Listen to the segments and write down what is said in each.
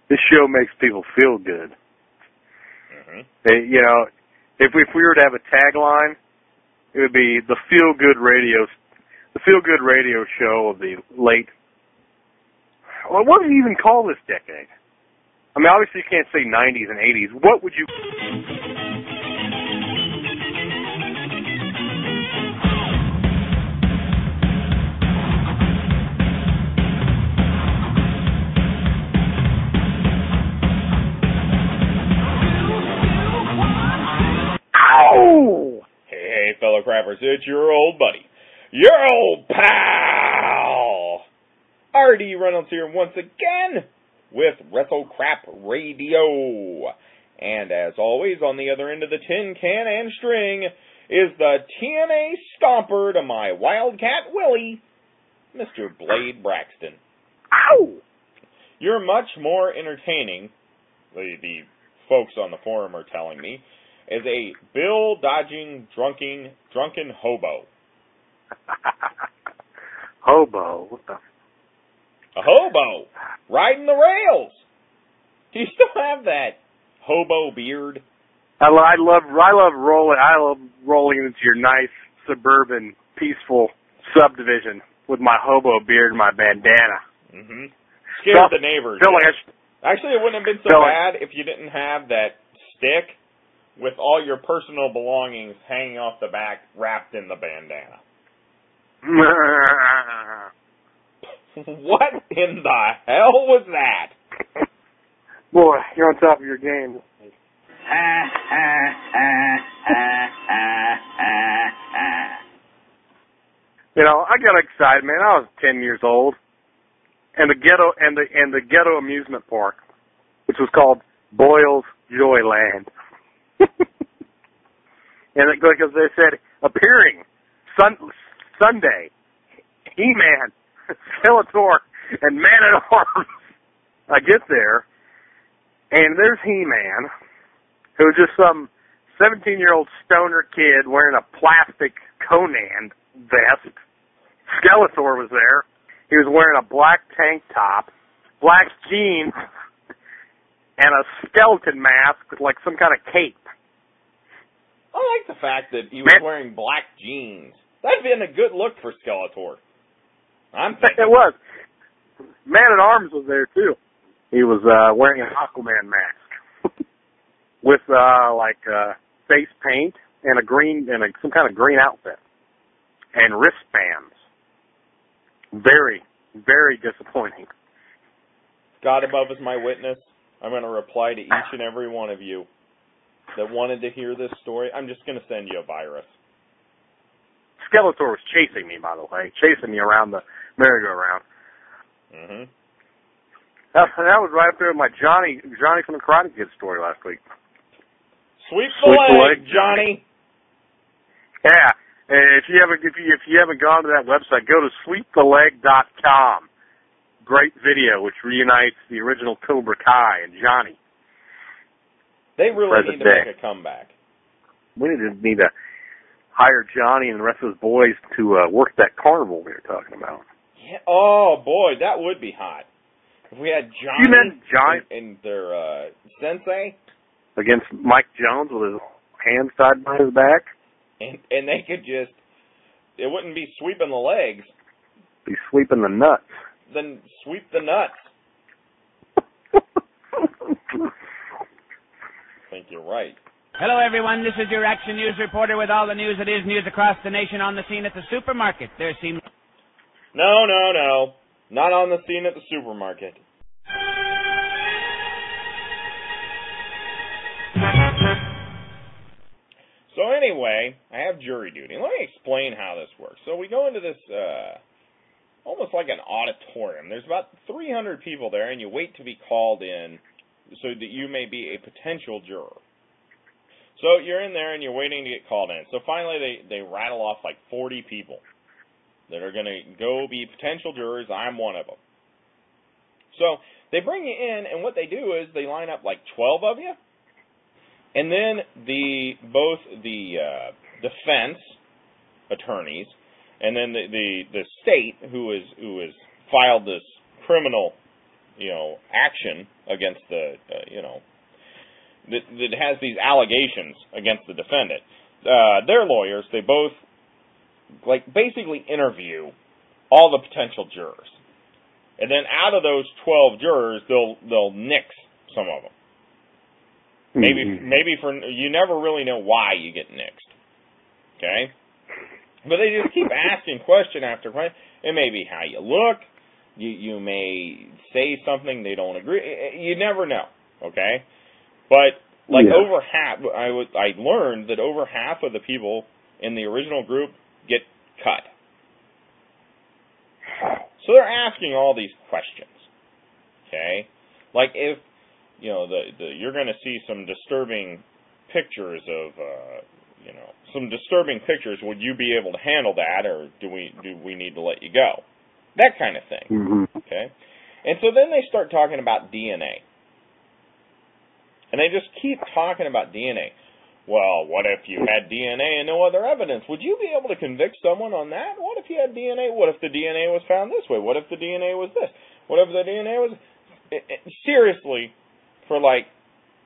This show makes people feel good. Mm-hmm. You know, if we were to have a tagline, it would be the feel good radio show of the late. Well, what do you even call this decade? I mean, obviously you can't say 90s and 80s. What would you? Ow! Hey, fellow crappers, it's your old buddy, your old pal, R.D. Reynolds here once again with Wrestle Crap Radio. And as always, on the other end of the tin can and string is the TNA stomper to my Wildcat Willie, Mr. Blade Braxton. Ow! You're much more entertaining, the folks on the forum are telling me, as a bill-dodging, drunken hobo. Hobo? What the? A hobo! Riding the rails! Do you still have that hobo beard? I love rolling into your nice, suburban, peaceful subdivision with my hobo beard and my bandana. Mm-hmm. Scared the neighbors. Actually, it wouldn't have been so bad if you didn't have that stick with all your personal belongings hanging off the back, wrapped in the bandana. What in the hell was that? Boy, you're on top of your game. You know, I got excited, man. I was 10 years old, and the Ghetto Amusement Park, which was called Boyle's Joyland. And because they said, appearing Sunday, He-Man, Skeletor, and Man-at-Arms. I get there, and there's He-Man, who's just some 17-year-old stoner kid wearing a plastic Conan vest. Skeletor was there. He was wearing a black tank top, black jeans, and a skeleton mask with like some kind of cape. I like the fact that he was wearing black jeans. That'd been a good look for Skeletor. I'm thinking. It was. Man-at-Arms was there, too. He was wearing an Aquaman mask with, face paint and some kind of green outfit and wristbands. Very, very disappointing. God above is my witness. I'm going to reply to each and every one of you that wanted to hear this story. I'm just going to send you a virus. Skeletor was chasing me, by the way, chasing me around the merry-go-round. Mm-hmm. That was right up there with my Johnny from the Karate Kid story last week. Sweep the leg, Johnny. Yeah. If you haven't gone to that website, go to sweeptheleg.com. Great video, which reunites the original Cobra Kai and Johnny. They really need to make a comeback. We need to hire Johnny and the rest of his boys to work that carnival we were talking about. Yeah. Oh, boy, that would be hot. If we had Johnny and their sensei. Against Mike Jones with his hands tied behind his back. And they could just, it wouldn't be sweeping the legs. Be sweeping the nuts. Then sweep the nuts. I think you're right. Hello, everyone. This is your Action News reporter with all the news that is news across the nation on the scene at the supermarket. There seems... No. Not on the scene at the supermarket. So anyway, I have jury duty. Let me explain how this works. So we go into this almost like an auditorium. There's about 300 people there, and you wait to be called in so that you may be a potential juror. So you're in there, and you're waiting to get called in. So finally, they rattle off like 40 people that are going to go be potential jurors. I'm one of them. So they bring you in, and what they do is they line up like 12 of you, and then both the defense attorneys and then the state who has filed this criminal action against the, that has these allegations against the defendant. Their lawyers, they both, basically interview all the potential jurors. And then out of those 12 jurors, they'll nix some of them. Maybe you never really know why you get nixed. Okay? But they just keep asking question after question. It may be how you look. You may say something they don't agree. You never know. Okay? But over half, I learned that over half of the people in the original group get cut. So they're asking all these questions. Okay? Like if you're going to see some disturbing pictures of some disturbing pictures, would you be able to handle that, or do we need to let you go? That kind of thing. Mm-hmm. Okay? And so then they start talking about DNA. And they just keep talking about DNA. Well, what if you had DNA and no other evidence? Would you be able to convict someone on that? What if you had DNA? What if the DNA was found this way? What if the DNA was this? What if the DNA was... Seriously, for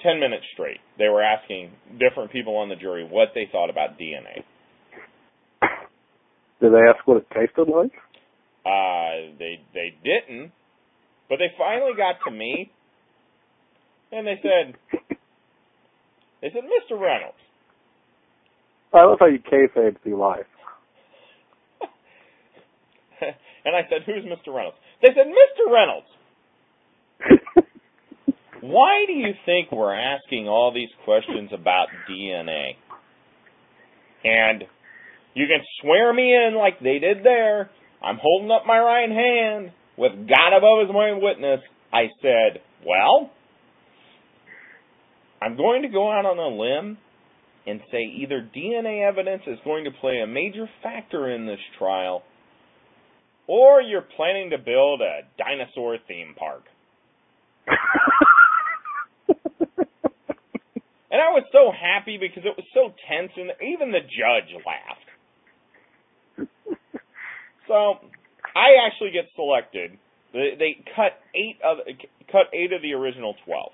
10 minutes straight, they were asking different people on the jury what they thought about DNA. Did they ask what it tasted like? They didn't, but they finally got to me, and they said, Mr. Reynolds. I love how you kayfabe through life. And I said, who's Mr. Reynolds? They said, Mr. Reynolds. Why do you think we're asking all these questions about DNA? And you can swear me in like they did there. I'm holding up my right hand with God above as my witness. I said, well, I'm going to go out on a limb and say either DNA evidence is going to play a major factor in this trial, or you're planning to build a dinosaur theme park. And I was so happy because it was so tense, and even the judge laughed. So I actually get selected. They cut eight of the original 12.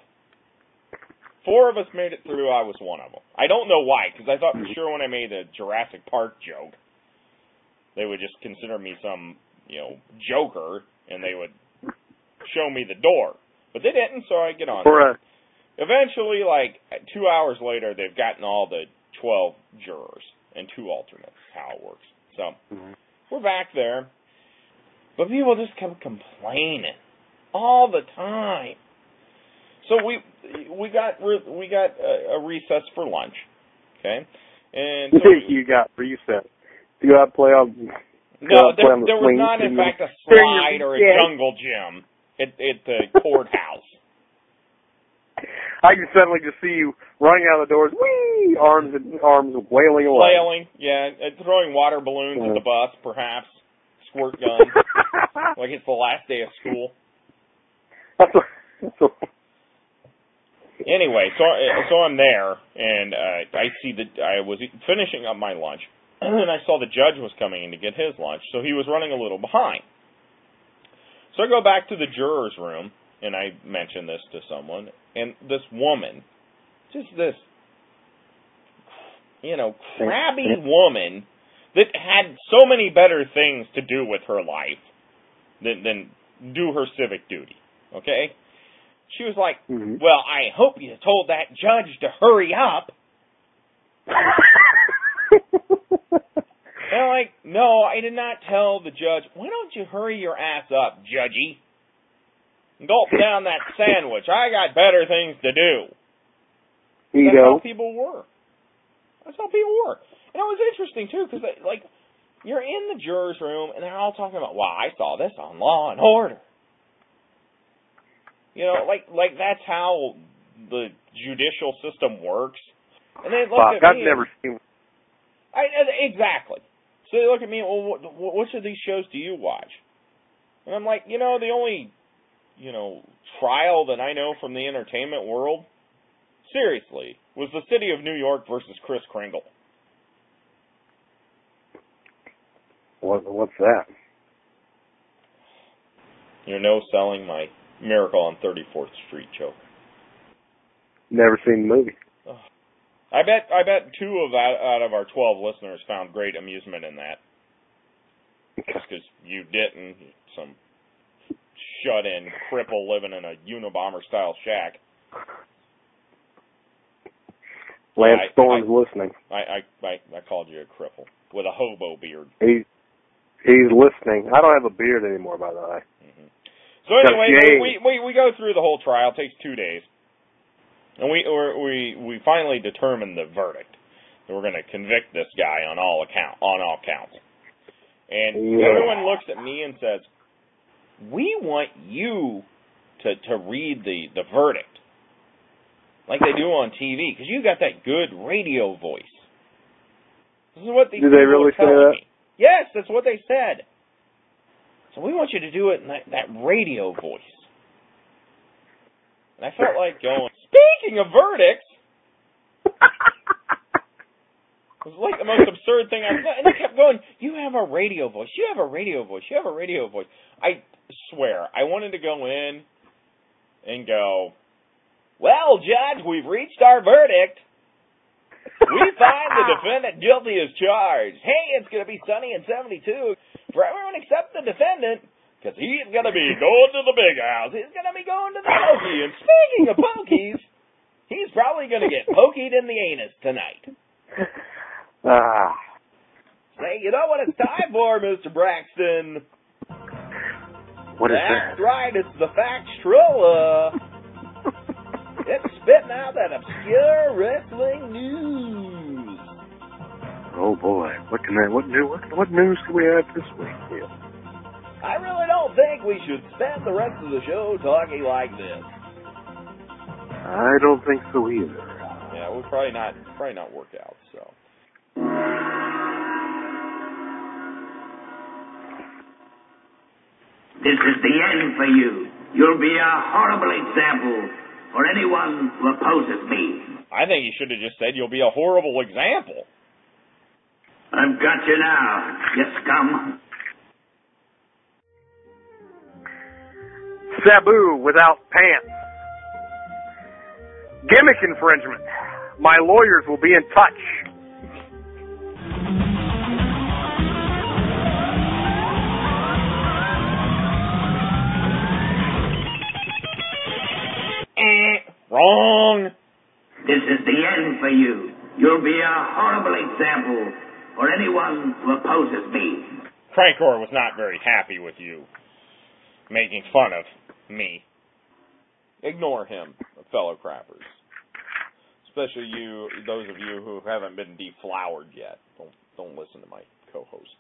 4 of us made it through. I was one of them. I don't know why, because I thought for sure when I made a Jurassic Park joke, they would just consider me some, joker, and they would show me the door. But they didn't, so I get on. Eventually, 2 hours later, they've gotten all the 12 jurors and 2 alternates, how it works. So, we're back there. But people just kept complaining all the time. So we got a recess for lunch, okay? And so you got recess. You got to play on. No, there was not, in fact, a slide or a jungle gym at the courthouse. I can suddenly just see you running out of the doors, whee, arms wailing away. Flailing, yeah, throwing water balloons at the bus, perhaps, squirt guns, like it's the last day of school. Anyway, so I'm there, and I was finishing up my lunch, and I saw the judge was coming in to get his lunch, so he was running a little behind. So I go back to the juror's room, and I mention this to someone, and this woman, just this, crabby woman that had so many better things to do with her life than do her civic duty, okay? She was like, well, I hope you told that judge to hurry up. And I'm like, no, I did not tell the judge, why don't you hurry your ass up, judgy? Gulp down that sandwich. I got better things to do. That's how people were. That's how people were. And it was interesting, too, because, you're in the juror's room, and they're all talking about, well, I saw this on Law and Order. That's how the judicial system works. And they look at me. I've never seen. Exactly. So they look at me, well, which of these shows do you watch? And I'm like, the only, trial that I know from the entertainment world, seriously, was the City of New York versus Kris Kringle. What's that? You're no selling my Miracle on 34th Street joke. Never seen the movie. Oh. I bet 2 out of our 12 listeners found great amusement in that. Just because you didn't, some shut-in cripple living in a Unabomber-style shack. Lance Storm's listening. I called you a cripple with a hobo beard. He's listening. I don't have a beard anymore, by the way. Mm-hmm. So anyway, we go through the whole trial. It takes 2 days, and we finally determine the verdict. That we're going to convict this guy on all counts. And everyone looks at me and says, "We want you to read the verdict like they do on TV, because you got that good radio voice." This is what these people really are telling say that? me. Yes, that's what they said. So we want you to do it in that radio voice. And I felt like going, speaking of verdicts, it was like the most absurd thing I've done. And they kept going, you have a radio voice, you have a radio voice, you have a radio voice. I swear, I wanted to go in and go, well, Judge, we've reached our verdict. We find the defendant guilty as charged. Hey, it's going to be sunny and 72 for everyone except the defendant, because he's going to be going to the big house. He's going to be going to the pokey. And speaking of pokies, he's probably going to get pokied in the anus tonight. Say, you know what it's time for, Mr. Braxton? What is that? That's right, it's the Factrola. It's spitting out that obscure wrestling news. Oh boy, what news can we have this week? Yeah. I really don't think we should spend the rest of the show talking like this. I don't think so either. Yeah, we'll probably not work out. So. This is the end for you. You'll be a horrible example for anyone who opposes me. I think you should have just said you'll be a horrible example. I've got you now, you scum. Sabu without pants. Gimmick infringement. My lawyers will be in touch. Wrong. This is the end for you. You'll be a horrible example for anyone who opposes me. Francor was not very happy with you making fun of me. Ignore him, fellow crappers. Especially those of you who haven't been deflowered yet. Don't listen to my co-host.